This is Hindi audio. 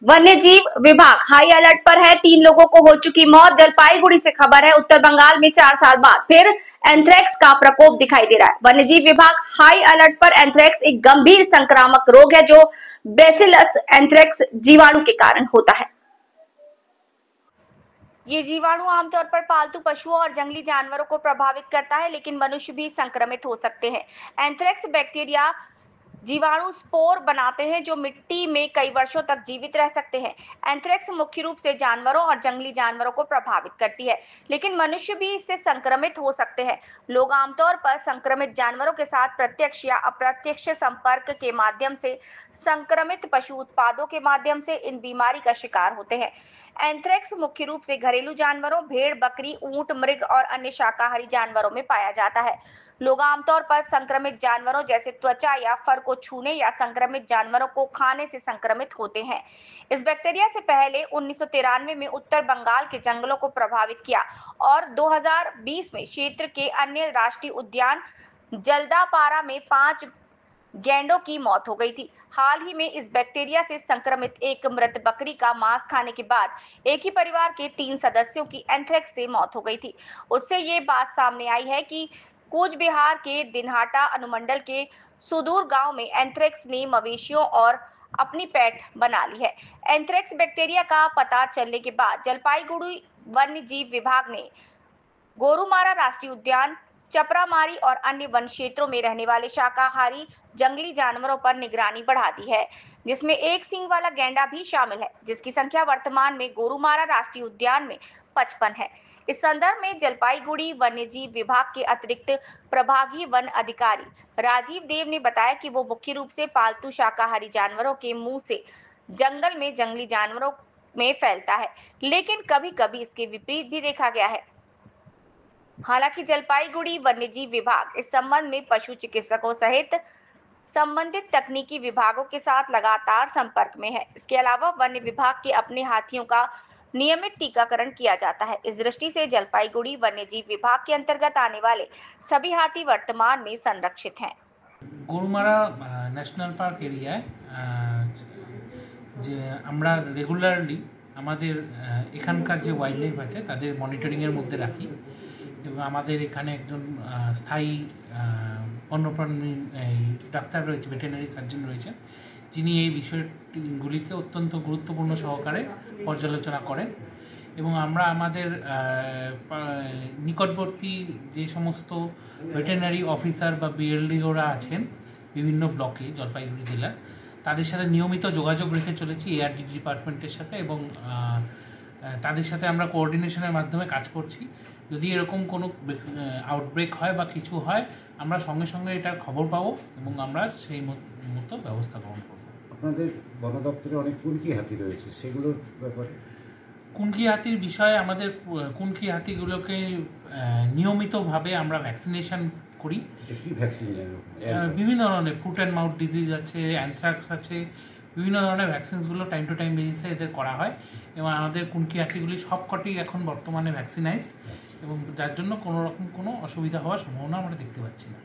वन्य जीव विभाग हाई अलर्ट पर है। 3 लोगों को हो चुकी मौत। जलपाईगुड़ी से खबर है, उत्तर बंगाल में 4 साल बाद फिर एंथ्रेक्स का प्रकोप दिखाई दे रहा है। वन्य जीव विभाग हाई अलर्ट पर। एंथ्रेक्स एक गंभीर संक्रामक रोग है जो बेसिलस एंथ्रेक्स जीवाणु के कारण होता है। ये जीवाणु आमतौर पर पालतू पशुओं और जंगली जानवरों को प्रभावित करता है, लेकिन मनुष्य भी संक्रमित हो सकते हैं। एंथ्रेक्स बैक्टीरिया जीवाणु स्पोर बनाते हैं जो मिट्टी में कई वर्षों तक जीवित रह सकते हैं। एंथ्रेक्स मुख्य रूप से जानवरों और जंगली जानवरों को प्रभावित करती है, लेकिन मनुष्य भी इससे संक्रमित हो सकते हैं। लोग आमतौर पर संक्रमित जानवरों के साथ प्रत्यक्ष या अप्रत्यक्ष संपर्क के माध्यम से संक्रमित पशु उत्पादों के माध्यम से इन बीमारी का शिकार होते हैं। एंथ्रेक्स मुख्य रूप से घरेलू जानवरों, भेड़, बकरी, ऊंट, मृग और अन्य शाकाहारी जानवरों में पाया जाता है। लोग आमतौर पर संक्रमित जानवरों जैसे त्वचा या फर को छूने या संक्रमित जानवरों को खाने से संक्रमित होते हैं। इस बैक्टीरिया से पहले 1993 में उत्तर बंगाल के जंगलों को प्रभावित किया और 2020 में क्षेत्र के अन्य राष्ट्रीय उद्यान जल्दापारा में 5 गैंडों की मौत हो गई थी। हाल ही में इस बैक्टीरिया से संक्रमित एक मृत बकरी का मांस खाने के बाद एक ही परिवार के 3 सदस्यों की एंथ्रेक्स से मौत हो गई थी। उससे ये बात सामने आई है कि कूच बिहार के दिनहाटा अनुमंडल के सुदूर गांव में एंथ्रेक्स ने मवेशियों और अपनी पैठ बना ली है। एंथ्रेक्स बैक्टीरिया का पता चलने के बाद जलपाईगुड़ी वन्य जीव विभाग ने गोरुमारा राष्ट्रीय उद्यान, चपरामारी और अन्य वन क्षेत्रों में रहने वाले शाकाहारी जंगली जानवरों पर निगरानी बढ़ा दी है, जिसमें एक सींग वाला गैंडा भी शामिल है, जिसकी संख्या वर्तमान में गोरुमारा राष्ट्रीय उद्यान में 55 है। इस संदर्भ में जलपाईगुड़ी वन्यजीव विभाग के अतिरिक्त प्रभागीय वन अधिकारी राजीव देव ने बताया कि वो मुख्य रूप से पालतू शाकाहारी जानवरों के मुंह से जंगल में जंगली जानवरों में फैलता है, लेकिन कभी-कभी इसके विपरीत भी देखा गया है। हालांकि जलपाईगुड़ी वन्यजीव विभाग इस संबंध में पशु चिकित्सकों सहित संबंधित तकनीकी विभागों के साथ लगातार संपर्क में है। इसके अलावा वन्य विभाग के अपने हाथियों का नियमित टीकाकरण किया जाता है। इस दृष्टि से जलपाईगुड़ी वन्यजीव विभाग के अंतर्गत आने वाले सभी हाथी वर्तमान में संरक्षित हैं। गोरुमारा ন্যাশনাল পার্ক এরিয়ায় যে আমরা রেগুলারলি আমাদের এখানকার যে ওয়াইল্ড লাইফ আছে তাদের মনিটরিংয়ের মধ্যে রাখি এবং আমাদের এখানে একজন স্থায়ী বন্যপ্রাণী ডাক্তার রয়েছে, ভেটেরিনারি সার্জন রয়েছেন, যিনি এই বিষয়গুলিকে অত্যন্ত গুরুত্বপূর্ণ সহকারে পর্যালোচনা করেন এবং আমরা আমাদের নিকটবর্তী যে সমস্ত ভেটেরিনারি অফিসার বা বিএলডিওরা আছেন বিভিন্ন ব্লকে জলপাইগুড়ি জেলার, তাদের সাথে নিয়মিত যোগাযোগ রেখে চলেছি এআরডি ডিপার্টমেন্টের সাথে এবং তাদের সাথে আমরা কোঅর্ডিনেশনের মাধ্যমে কাজ করছি। যদি এরকম কোনো আউটব্রেক হয় বা কিছু হয় আমরা সঙ্গে সঙ্গে এটার খবর পাবো এবং আমরা সেই মতো ব্যবস্থা গ্রহণ করব। আপনাদের বন দপ্তরে অনেক কুনকি হাতি রয়েছে, সেগুলোর ব্যাপারে? কুনকি হাতির বিষয়ে আমাদের কুনকি হাতিগুলোকে নিয়মিতভাবে আমরা ভ্যাকসিনেশন করি। কি ভ্যাকসিন? বিভিন্ন ধরনের ফুট অ্যান্ড মাউথ ডিজিজ আছে, অ্যানথ্রাক্স আছে, বিভিন্ন ধরনের ভ্যাকসিনসগুলো টাইম টু টাইম বেসিসে এদের করা হয় এবং আমাদের কুনকি হাতিগুলি সবকটি এখন বর্তমানে ভ্যাকসিনাইজড এবং যার জন্য কোনো রকম কোনো অসুবিধা হওয়ার সম্ভাবনা আমরা দেখতে পাচ্ছি না।